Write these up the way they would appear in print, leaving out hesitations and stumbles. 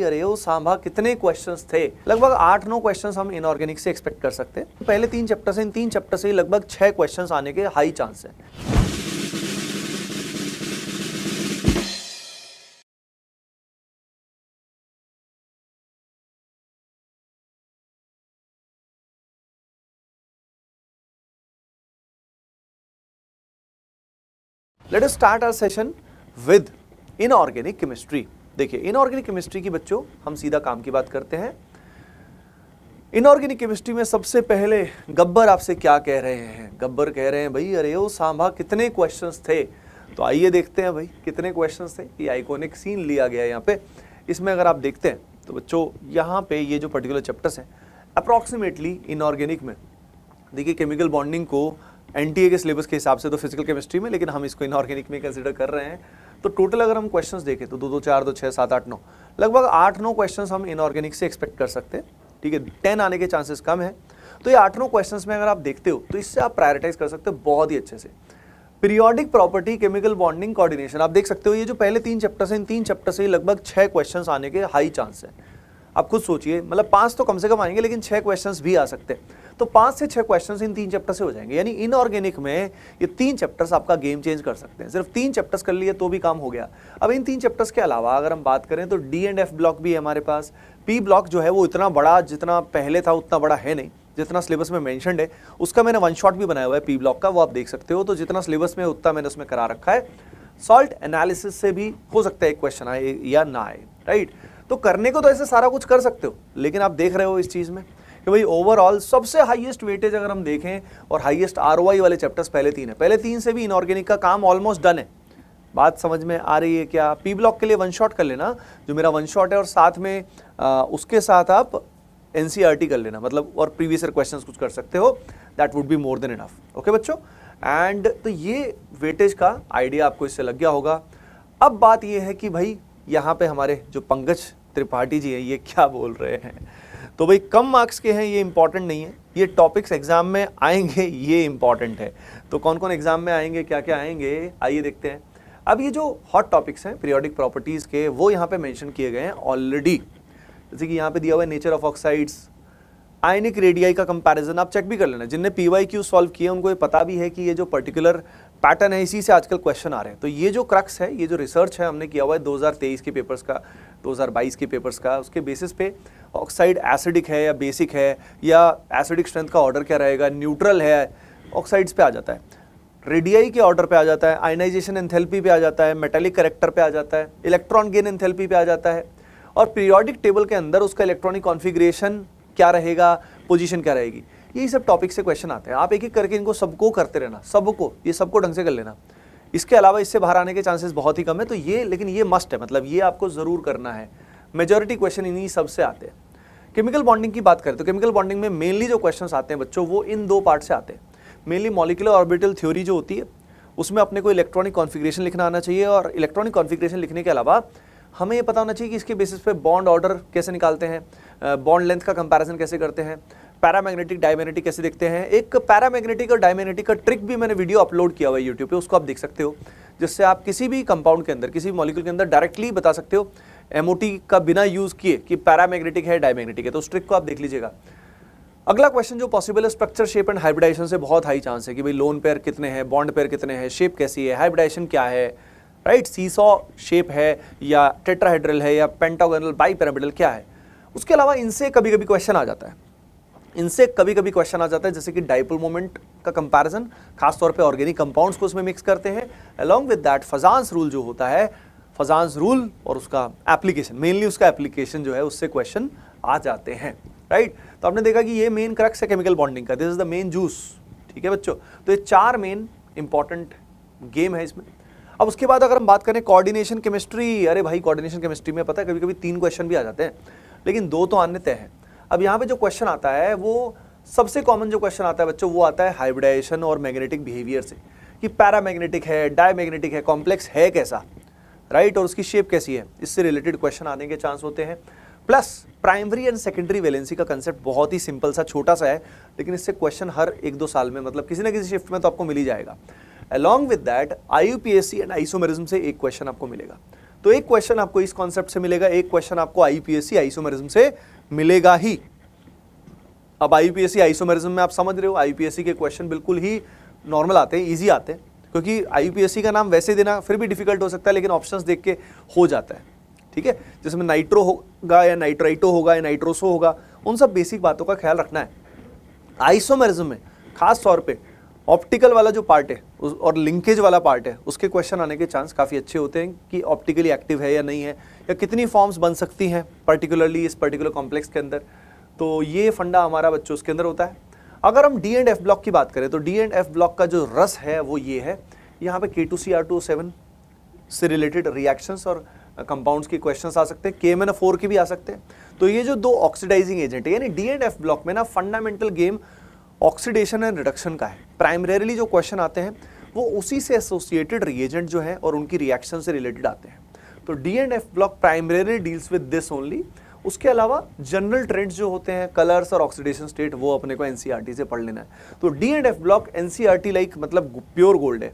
अरे वो सांभा कितने क्वेश्चंस थे, लगभग 8-9 क्वेश्चंस हम इनऑर्गेनिक से एक्सपेक्ट कर सकते हैं। पहले 3 चैप्टर से, इन 3 चैप्टर से लगभग 6 क्वेश्चंस आने के हाई चांस है। Let us start our session with inorganic chemistry. देखिए इनऑर्गेनिक केमिस्ट्री की बच्चों हम सीधा काम की बात करते हैं। इनऑर्गेनिक केमिस्ट्री में सबसे पहले गब्बर आपसे क्या कह रहे हैं? गब्बर कह रहे हैं भाई अरे वो सांभा कितने क्वेश्चंस थे। तो आइए देखते हैं भाई कितने क्वेश्चंस थे। ये आइकॉनिक सीन लिया गया है यहाँ पे। इसमें अगर आप देखते हैं तो बच्चों यहाँ पे ये जो पर्टिकुलर चैप्टर्स हैं अप्रॉक्सीमेटली इनऑर्गेनिक में, देखिए केमिकल बॉन्डिंग को एनटीए के सिलेबस के हिसाब से तो फिजिकल केमिस्ट्री में, लेकिन हम इसको इनऑर्गेनिक में कंसीडर कर रहे हैं। तो टोटल अगर हम क्वेश्चंस देखें तो 2, 2, 4, 2, 6, 7, 8, 9, लगभग 8-9 क्वेश्चंस हम इनऑर्गेनिक से एक्सपेक्ट कर सकते हैं। ठीक है, 10 आने के चांसेस कम है। तो ये 8-9 क्वेश्चंस में अगर आप देखते हो तो इससे आप प्रायोरिटाइज कर सकते हो बहुत ही अच्छे से। Periodic property, chemical bonding, coordination, आप देख सकते हो ये जो पहले 3 चैप्टर्स हैं, इन 3 चैप्टर से लगभग 6 क्वेश्चंस आने के हाई चांस है। आप खुद सोचिए, मतलब 5 तो कम से कम आएंगे, लेकिन 6 क्वेश्चंस भी आ सकते हैं। तो 5 से 6 क्वेश्चंस इन 3 चैप्टर से हो जाएंगे। यानी इनऑर्गेनिक में ये 3 चैप्टर्स आपका गेम चेंज कर सकते हैं। सिर्फ 3 चैप्टर्स कर लिए तो भी काम हो गया। अब इन 3 चैप्टर्स के अलावा अगर हम बात करें तो डी एंड एफ ब्लॉक भी है हमारे पास। पी ब्लॉक जो है वो इतना बड़ा, जितना पहले था उतना बड़ा है नहीं, जितना सिलेबस में मेंशन्ड है उसका मैंने वन शॉट भी बनाया हुआ है पी ब्लॉक का, वो आप देख सकते हो। तो जितना सिलेबस में उतना मैंने उसमें करा रखा है। सॉल्ट एनालिसिस से भी हो सकता है एक क्वेश्चन आए या ना आए, राइट। तो करने को तो ऐसे सारा कुछ कर सकते हो, लेकिन आप देख रहे हो इस चीज़ में कि भाई ओवरऑल सबसे हाईएस्ट वेटेज अगर हम देखें और हाईएस्ट आरओआई वाले चैप्टर्स पहले 3 है। पहले 3 से भी इनऑर्गेनिक का काम ऑलमोस्ट डन है। बात समझ में आ रही है क्या? पी ब्लॉक के लिए वन शॉट कर लेना, जो मेरा वन शॉट है, और साथ में उसके साथ आप एनसीईआरटी कर लेना, मतलब और प्रीवियस ईयर क्वेश्चंस कुछ कर सकते हो। That would be more than enough. Okay बच्चों, एंड तो ये वेटेज का आइडिया आपको इससे लग गया होगा। अब बात ये है कि भाई यहाँ पे हमारे जो पंकज त्रिपाठी जी हैं ये क्या बोल रहे हैं। तो भाई कम मार्क्स के हैं ये इंपॉर्टेंट नहीं है, ये टॉपिक्स एग्जाम में आएंगे ये इंपॉर्टेंट है। तो कौन कौन एग्जाम में आएंगे, क्या क्या आएंगे, आइए देखते हैं। अब ये जो हॉट टॉपिक्स हैं पीरियोडिक प्रॉपर्टीज़ के, वो यहाँ पे मेंशन किए गए हैं ऑलरेडी। जैसे कि यहाँ पे दिया हुआ है nature of oxides, ionic radii का कंपैरिजन, आप चेक भी कर लेना। जिनने पीवाईक्यू सॉल्व किए उनको ये पता भी है कि ये जो पर्टिकुलर पैटर्न है इसी से आजकल क्वेश्चन आ रहे हैं। तो ये जो क्रक्स है, ये जो रिसर्च है हमने किया हुआ है 2023 के पेपर्स का, 2022 के पेपर्स का, उसके बेसिस पे ऑक्साइड एसिडिक है या बेसिक है, या एसिडिक स्ट्रेंथ का ऑर्डर क्या रहेगा, न्यूट्रल है, ऑक्साइड्स पे आ जाता है, रेडियाई के ऑर्डर पे आ जाता है, आयनाइजेशन एंथैल्पी पे आ जाता है, मेटालिक कैरेक्टर पे आ जाता है, इलेक्ट्रॉन गेन एंथैल्पी पे आ जाता है, और पीरियोडिक टेबल के अंदर उसका इलेक्ट्रॉनिक कॉन्फ़िगरेशन क्या रहेगा, पोजीशन क्या रहेगी। यही सब टॉपिक से क्वेश्चन आते हैं। आप एक एक करके इनको सबको करते रहना, सबको, ये सबको ढंग से कर लेना। इसके अलावा इससे बाहर आने के चांसेस बहुत ही कम है। तो ये, लेकिन ये मस्ट है, मतलब ये आपको ज़रूर करना है। मेजॉरिटी क्वेश्चन इन्हीं सब से आते हैं। केमिकल बॉन्डिंग की बात करें तो केमिकल बॉन्डिंग में मेनली जो क्वेश्चंस आते हैं बच्चों, वो इन 2 पार्ट से आते हैं। मेनली मॉलिक्यूलर ऑर्बिटल थ्योरी जो होती है उसमें अपने को इलेक्ट्रॉनिक कॉन्फ़िगरेशन लिखना आना चाहिए, और इलेक्ट्रॉनिक कॉन्फ़िगरेशन लिखने के अलावा हमें ये पता होना चाहिए कि इसके बेसिस पे बॉन्ड ऑर्डर कैसे निकालते हैं, बॉन्ड लेंथ का कंपैरिजन कैसे करते हैं, पैरामैग्नेटिक डायमैग्नेटिक कैसे देखते हैं। एक पैरामैग्नेटिक और डायमैग्नेटिक का ट्रिक भी मैंने वीडियो अपलोड किया हुआ है यूट्यूब पे, उसको आप देख सकते हो, जिससे आप किसी भी कंपाउंड के अंदर, किसी भी मॉलिक्यूल के अंदर डायरेक्टली बता सकते हो एमओटी का बिना यूज़ किए कि पैरामैग्नेटिक है, डायमैग्नेटिक है। तो उस ट्रिक को आप देख लीजिएगा। अगला क्वेश्चन जो पॉसिबल है, स्ट्रक्चर, शेप एंड हाइब्रिडाइजेशन से बहुत हाई चांस है कि भाई लोन पेयर कितने हैं, बॉन्ड पेयर कितने हैं, शेप कैसी है, हाइब्रिडाइजेशन क्या है, राइट, सीसॉ शेप है या टेट्राहेड्रल है या पेंटागोनल बाइपिरामिडल क्या है। उसके अलावा इनसे कभी कभी क्वेश्चन आ जाता है, इनसे कभी कभी क्वेश्चन आ जाता है, जैसे कि डाइपोल मोमेंट का कंपैरिजन, खासतौर पे ऑर्गेनिक कंपाउंड्स को उसमें मिक्स करते हैं। अलॉन्ग विद दैट फजान्स रूल जो होता है, फजान्स रूल और उसका एप्लीकेशन, मेनली उसका एप्लीकेशन जो है उससे क्वेश्चन आ जाते हैं, राइट। तो आपने देखा कि ये मेन क्रक्स है केमिकल बॉन्डिंग का, this is the main juice. ठीक है बच्चों, तो ये 4 मेन इंपॉर्टेंट गेम है इसमें। अब उसके बाद अगर हम बात करें कोऑर्डिनेशन केमिस्ट्री, अरे भाई कोऑर्डिनेशन केमिस्ट्री में पता है कभी कभी 3 क्वेश्चन भी आ जाते हैं, लेकिन 2 तो आने तय हैं। अब यहाँ पे जो क्वेश्चन आता है, वो सबसे कॉमन जो क्वेश्चन आता है बच्चों, वो आता है हाइब्रिडाइजेशन और मैग्नेटिक बिहेवियर से, कि पैरामैग्नेटिक है, डायमैग्नेटिक है, कॉम्प्लेक्स है कैसा, राइट, और उसकी शेप कैसी है, इससे रिलेटेड क्वेश्चन आने के चांस होते हैं। Plus primary and secondary valency का कंसेप्ट बहुत ही सिंपल सा, छोटा सा है, लेकिन इससे क्वेश्चन हर 1-2 साल में, मतलब किसी ना किसी शिफ्ट में तो आपको मिल ही जाएगा। Along with that IUPAC and isomerism से एक क्वेश्चन आपको मिलेगा। तो एक क्वेश्चन आपको इस कॉन्सेप्ट से मिलेगा, एक क्वेश्चन आपको आईपीएससी आइसोमेरिज्म से मिलेगा ही। अब आईपीएससी आइसोमेरिज्म में आप समझ रहे हो, आईपीएससी के क्वेश्चन बिल्कुल ही नॉर्मल आते हैं, इजी आते हैं, क्योंकि आईपीएससी का नाम वैसे देना फिर भी डिफिकल्ट हो सकता है, लेकिन ऑप्शंस देख के हो जाता है, ठीक है। जिसमें नाइट्रो होगा या नाइट्राइटो होगा या नाइट्रोसो होगा, उन सब बेसिक बातों का ख्याल रखना है। आइसोमेरिज्म में खास तौर पे ऑप्टिकल वाला जो पार्ट है और लिंकेज वाला पार्ट है, उसके क्वेश्चन आने के चांस काफ़ी अच्छे होते हैं कि ऑप्टिकली एक्टिव है या नहीं है, या कितनी फॉर्म्स बन सकती हैं पर्टिकुलरली इस पर्टिकुलर कॉम्प्लेक्स के अंदर। तो ये फंडा हमारा बच्चों उसके अंदर होता है। अगर हम डी एंड एफ ब्लॉक की बात करें तो डी एंड एफ ब्लॉक का जो रस है वो ये है, यहाँ पे K2CR2O7 से रिलेटेड रिएक्शंस और कंपाउंड्स के क्वेश्चंस आ सकते हैं, KMnO4 के भी आ सकते हैं। तो ये जो दो ऑक्सीडाइजिंग एजेंट है, यानी डी एंड एफ ब्लॉक में ना fundamental game oxidation and reduction का है। प्राइमरीली जो क्वेश्चन आते हैं वो उसी से एसोसिएटेड रिएजेंट जो है और उनकी रिएक्शन से रिलेटेड आते हैं। तो D and F block primarily deals with this only. उसके अलावा जनरल ट्रेंड्स जो होते हैं, कलर्स और ऑक्सीडेशन स्टेट, वो अपने को एनसीईआरटी से पढ़ लेना है। तो D and F block NCERT like मतलब प्योर गोल्ड है।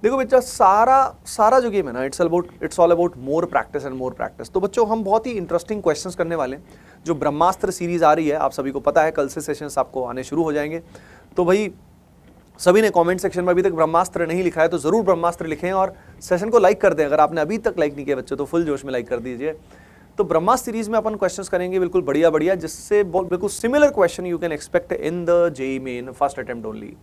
देखो बच्चा, सारा जो गेम है ना, it's all about more practice and more practice. तो बच्चों हम बहुत ही इंटरेस्टिंग क्वेश्चंस करने वाले हैं। जो ब्रह्मास्त्र सीरीज आ रही है, आप सभी को पता है, कल से सेशंस आपको आने शुरू हो जाएंगे। तो भाई सभी ने कमेंट सेक्शन में अभी तक ब्रह्मास्त्र नहीं लिखा है तो जरूर ब्रह्मास्त्र लिखें और सेशन को लाइक कर दें। अगर आपने अभी तक लाइक नहीं किया बच्चों तो फुल जोश में लाइक कर दीजिए। तो ब्रह्मास्त्र सीरीज में अपन क्वेश्चंस करेंगे बिल्कुल बढ़िया, जिससे बिल्कुल similar question you can expect in the JEE main first attempt only.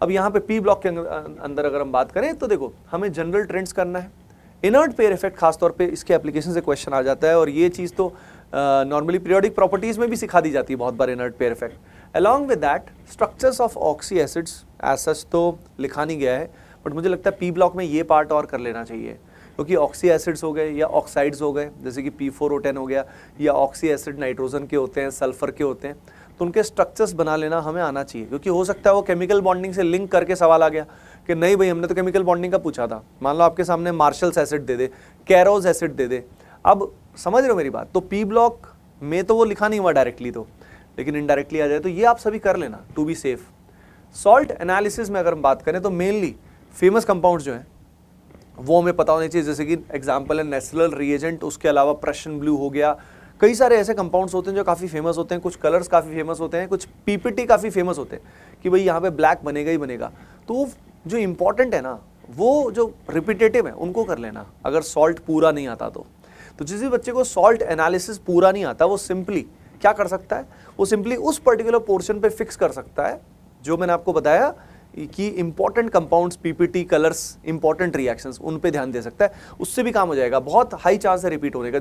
अब यहाँ पे पी ब्लॉक के अंदर अगर हम बात करें तो देखो, हमें जनरल ट्रेंड्स करना है। इनर्ट पेयर इफेक्ट खासतौर पे इसके एप्लीकेशन से क्वेश्चन आ जाता है, और ये चीज़ तो नॉर्मली पीरियोडिक प्रॉपर्टीज़ में भी सिखा दी जाती है बहुत बार, inert pair effect. Along with that structures of oxy acids as such तो लिखा नहीं गया है, बट मुझे लगता है पी ब्लॉक में ये पार्ट और कर लेना चाहिए, क्योंकि ऑक्सी एसिड्स हो गए या ऑक्साइड्स हो गए, जैसे कि P4O10 हो गया, या ऑक्सी एसिड नाइट्रोजन के होते हैं, सल्फर के होते हैं, तो उनके स्ट्रक्चर्स बना लेना हमें आना चाहिए। क्योंकि हो सकता है वो केमिकल बॉन्डिंग से लिंक करके सवाल आ गया कि नहीं भाई हमने तो केमिकल बॉन्डिंग का पूछा था, मान लो आपके सामने मार्शल्स एसिड दे दे, कैरोज एसिड दे दे। अब समझ रहे हो मेरी बात? तो पी ब्लॉक में तो वो लिखा नहीं हुआ डायरेक्टली, तो लेकिन इनडायरेक्टली आ जाए, तो ये आप सभी कर लेना to be safe. Salt analysis में अगर हम बात करें तो मेनली फेमस कंपाउंड्स जो हैं वो हमें पता होने चाहिए, जैसे कि एग्जाम्पल है नेचुरल रिएजेंट, उसके अलावा प्रशन ब्लू हो गया। कई सारे ऐसे कंपाउंड्स होते हैं जो काफ़ी फेमस होते हैं, कुछ कलर्स काफ़ी फेमस होते हैं, कुछ पीपीटी काफ़ी फेमस होते हैं कि भाई यहाँ पे ब्लैक बनेगा ही बनेगा। तो जो इंपॉर्टेंट है ना, वो जो रिपीटेटिव है उनको कर लेना, अगर सॉल्ट पूरा नहीं आता तो जिस भी बच्चे को सॉल्ट एनालिसिस पूरा नहीं आता वो सिंपली क्या कर सकता है, वो सिंपली उस पर्टिकुलर पोर्शन पे फिक्स कर सकता है जो मैंने आपको बताया कि important compounds, PPT, colours, important reactions, उन पे ध्यान दे सकता है, उससे भी काम हो जाएगा। बहुत हाई चांस है रिपीट होने का।